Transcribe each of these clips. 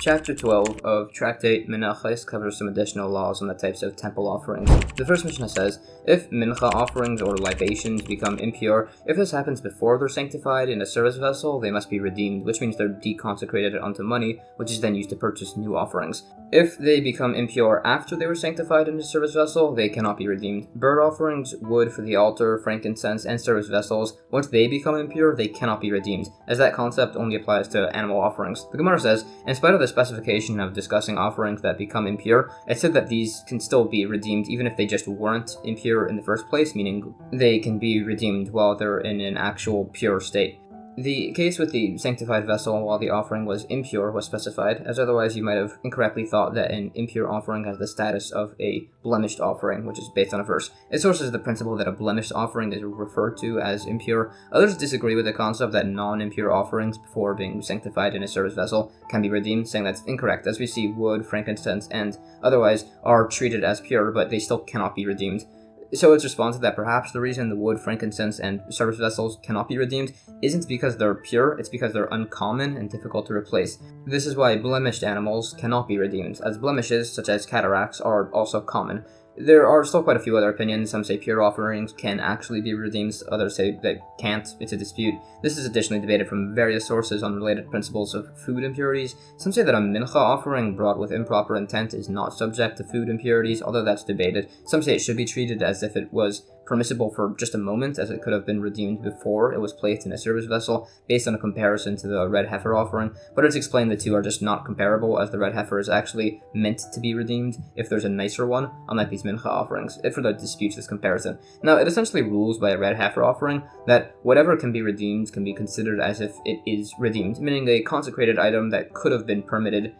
Chapter 12 of Tractate Menachos covers some additional laws on the types of temple offerings. The first Mishnah says, if mincha offerings or libations become impure, if this happens before they're sanctified in a service vessel, they must be redeemed, which means they're deconsecrated onto money, which is then used to purchase new offerings. If they become impure after they were sanctified in a service vessel, they cannot be redeemed. Burnt offerings, wood for the altar, frankincense, and service vessels, once they become impure, they cannot be redeemed, as that concept only applies to animal offerings. The Gemara says, in spite of the specification of discussing offerings that become impure, it said that these can still be redeemed even if they just weren't impure in the first place, meaning they can be redeemed while they're in an actual pure state. The case with the sanctified vessel while the offering was impure was specified, as otherwise you might have incorrectly thought that an impure offering has the status of a blemished offering, which is based on a verse. It sources the principle that a blemished offering is referred to as impure. Others disagree with the concept that non-impure offerings before being sanctified in a service vessel can be redeemed, saying that's incorrect, as we see wood, frankincense, and otherwise are treated as pure, but they still cannot be redeemed. So it's responded that perhaps the reason the wood, frankincense, and service vessels cannot be redeemed isn't because they're pure, it's because they're uncommon and difficult to replace. This is why blemished animals cannot be redeemed, as blemishes, such as cataracts, are also common. There are still quite a few other opinions. Some say pure offerings can actually be redeemed, others say they can't. It's a dispute. This is additionally debated from various sources on related principles of food impurities. Some say that a mincha offering brought with improper intent is not subject to food impurities, although that's debated. Some say it should be treated as if it was permissible for just a moment, as it could have been redeemed before it was placed in a service vessel, based on a comparison to the red heifer offering, but it's explained the two are just not comparable, as the red heifer is actually meant to be redeemed if there's a nicer one, unlike these mincha offerings. It further disputes this comparison. Now, it essentially rules by a red heifer offering that whatever can be redeemed can be considered as if it is redeemed, meaning a consecrated item that could have been permitted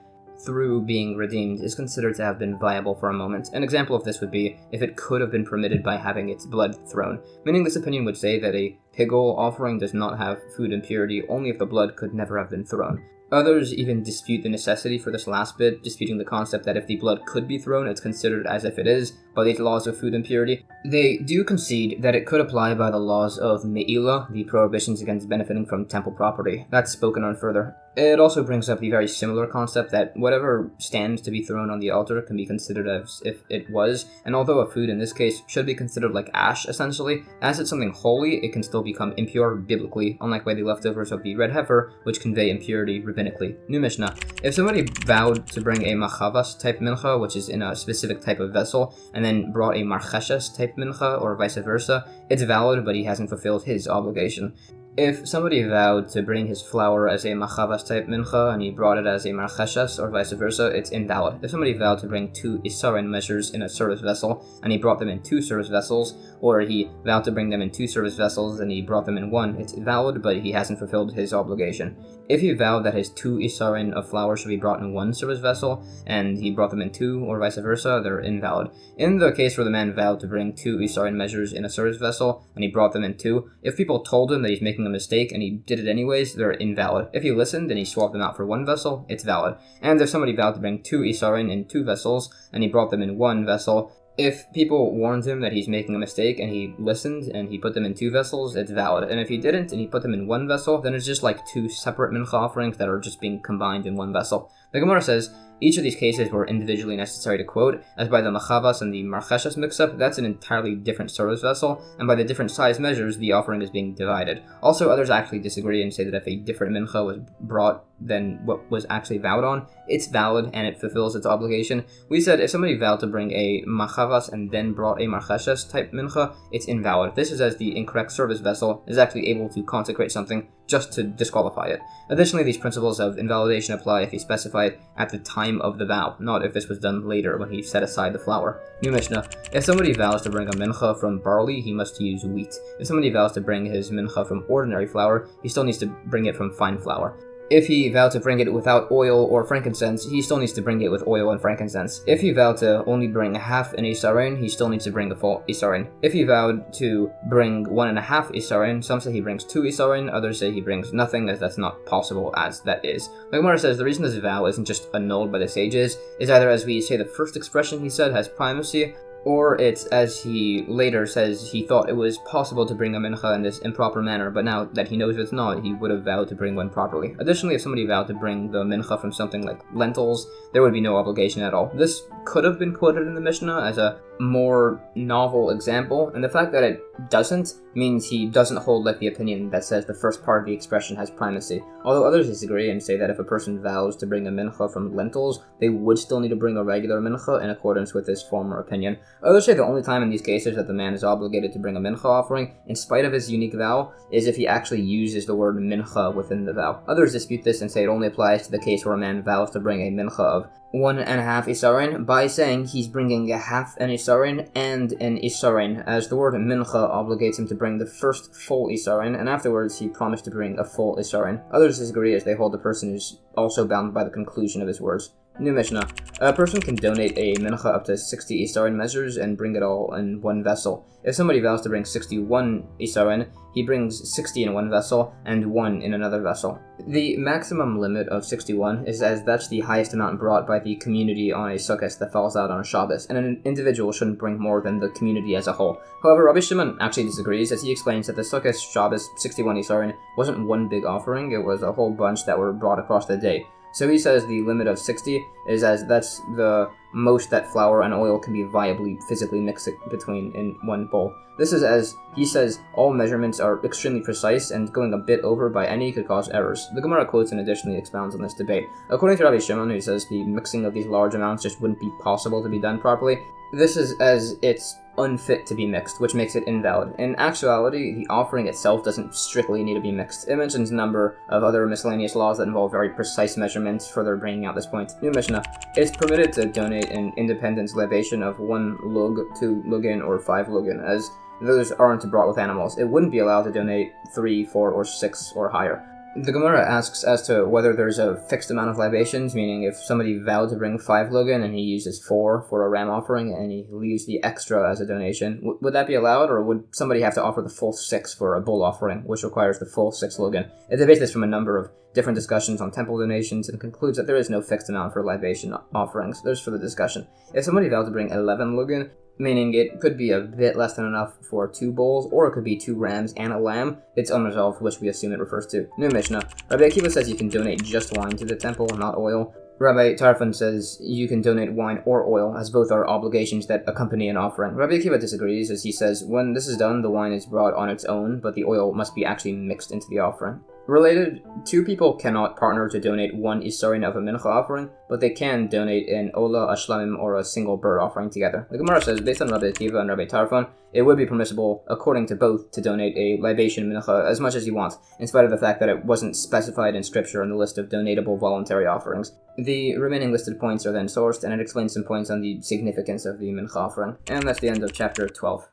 through being redeemed is considered to have been viable for a moment. An example of this would be if it could have been permitted by having its blood thrown, meaning this opinion would say that a pigol offering does not have food impurity only if the blood could never have been thrown. Others even dispute the necessity for this last bit, disputing the concept that if the blood could be thrown, it's considered as if it is, by the laws of food impurity. They do concede that it could apply by the laws of Me'ilah, the prohibitions against benefiting from temple property. That's spoken on further. It also brings up the very similar concept that whatever stands to be thrown on the altar can be considered as if it was, and although a food in this case should be considered like ash, essentially, as it's something holy, it can still become impure biblically, unlike by the leftovers of the red heifer, which convey impurity rabbinically. New Mishnah. If somebody vowed to bring a machavas type mincha, which is in a specific type of vessel, and then brought a marcheshes type mincha, or vice versa, it's valid, but he hasn't fulfilled his obligation. If somebody vowed to bring his flour as a machavas type mincha and he brought it as a marcheshes or vice versa, it's invalid. If somebody vowed to bring 2 isarin measures in a service vessel and he brought them in 2 service vessels, or he vowed to bring them in 2 service vessels and he brought them in 1, it's valid, but he hasn't fulfilled his obligation. If he vowed that his 2 isarin of flour should be brought in 1 service vessel and he brought them in 2 or vice versa, they're invalid. In the case where the man vowed to bring 2 isarin measures in a service vessel and he brought them in 2, if people told him that he's making a mistake and he did it anyways, they're invalid. If he listened and he swapped them out for 1 vessel, it's valid. And if somebody vowed to bring 2 isarin in 2 vessels and he brought them in 1 vessel, if people warned him that he's making a mistake and he listened and he put them in 2 vessels, it's valid. And if he didn't and he put them in 1 vessel, then it's just like 2 separate mincha offerings that are just being combined in 1 vessel. The Gemara says, each of these cases were individually necessary to quote, as by the machavas and the marcheshes mix-up, that's an entirely different service vessel, and by the different size measures, the offering is being divided. Also, others actually disagree and say that if a different mincha was brought than what was actually vowed on, it's valid and it fulfills its obligation. We said if somebody vowed to bring a machavas and then brought a marcheshes type mincha, it's invalid. This is as the incorrect service vessel is actually able to consecrate something just to disqualify it. Additionally, these principles of invalidation apply if he specified at the time of the vow, not if this was done later when he set aside the flour. New Mishnah. If somebody vows to bring a mincha from barley, he must use wheat. If somebody vows to bring his mincha from ordinary flour, he still needs to bring it from fine flour. If he vowed to bring it without oil or frankincense, he still needs to bring it with oil and frankincense. If he vowed to only bring half an isarin, he still needs to bring the full isarin. If he vowed to bring 1.5 isarin, some say he brings 2 isarin, others say he brings nothing, as that's not possible as that is. The Gemara says the reason this vow isn't just annulled by the sages is either, as we say, the first expression he said has primacy, Or it's, as he later says, he thought it was possible to bring a mincha in this improper manner, but now that he knows it's not, he would have vowed to bring one properly. Additionally, if somebody vowed to bring the mincha from something like lentils, there would be no obligation at all. This could have been quoted in the Mishnah as a more novel example, and the fact that it doesn't means he doesn't hold like the opinion that says the first part of the expression has primacy, although others disagree and say that if a person vows to bring a mincha from lentils, they would still need to bring a regular mincha in accordance with his former opinion. Others say the only time in these cases that the man is obligated to bring a mincha offering, in spite of his unique vow, is if he actually uses the word mincha within the vow. Others dispute this and say it only applies to the case where a man vows to bring a mincha of 1.5 isarin by saying he's bringing a half an isarin and an isarin, as the word mincha obligates him to bring the first full isarin, and afterwards he promised to bring a full isarin. Others disagree as they hold the person is also bound by the conclusion of his words. New Mishnah. A person can donate a mincha up to 60 isarin measures and bring it all in one vessel. If somebody vows to bring 61 isarin, he brings 60 in one vessel and 1 in another vessel. The maximum limit of 61 is as that's the highest amount brought by the community on a sukkah that falls out on a Shabbos, and an individual shouldn't bring more than the community as a whole. However, Rabbi Shimon actually disagrees, as he explains that the sukkah Shabbos 61 isarin wasn't one big offering, it was a whole bunch that were brought across the day. So he says the limit of 60 is as that's the most that flour and oil can be viably physically mixed between in one bowl. This is as he says all measurements are extremely precise, and going a bit over by any could cause errors. The Gemara quotes and additionally expounds on this debate. According to Rabbi Shimon, who says the mixing of these large amounts just wouldn't be possible to be done properly, this is as it's unfit to be mixed, which makes it invalid. In actuality, the offering itself doesn't strictly need to be mixed. It mentions a number of other miscellaneous laws that involve very precise measurements, further bringing out this point. New Mishnah. It's permitted to donate an independent libation of 1 lug, 2 lugin, or 5 lugin, as those aren't brought with animals. It wouldn't be allowed to donate 3, 4, or 6 or higher. The Gemara asks as to whether there's a fixed amount of libations, meaning if somebody vowed to bring 5 lugin and he uses 4 for a ram offering and he leaves the extra as a donation, would that be allowed, or would somebody have to offer the full 6 for a bull offering, which requires the full 6 lugin? It debates this from a number of different discussions on temple donations and concludes that there is no fixed amount for libation offerings. There's for the discussion. If somebody vowed to bring 11 lugin, meaning it could be a bit less than enough for 2 bulls, or it could be 2 rams and a lamb. It's unresolved, which we assume it refers to. New Mishnah. Rabbi Akiva says you can donate just wine to the temple, not oil. Rabbi Tarfon says you can donate wine or oil, as both are obligations that accompany an offering. Rabbi Akiva disagrees, as he says when this is done, the wine is brought on its own, but the oil must be actually mixed into the offering. Related, 2 people cannot partner to donate 1 isarin of a mincha offering, but they can donate an ola, a shlamim, or a single bird offering together. The Gemara says, based on Rabbi Akiva and Rabbi Tarfon, it would be permissible, according to both, to donate a libation mincha as much as you want, in spite of the fact that it wasn't specified in scripture in the list of donatable voluntary offerings. The remaining listed points are then sourced, and it explains some points on the significance of the mincha offering. And that's the end of chapter 12.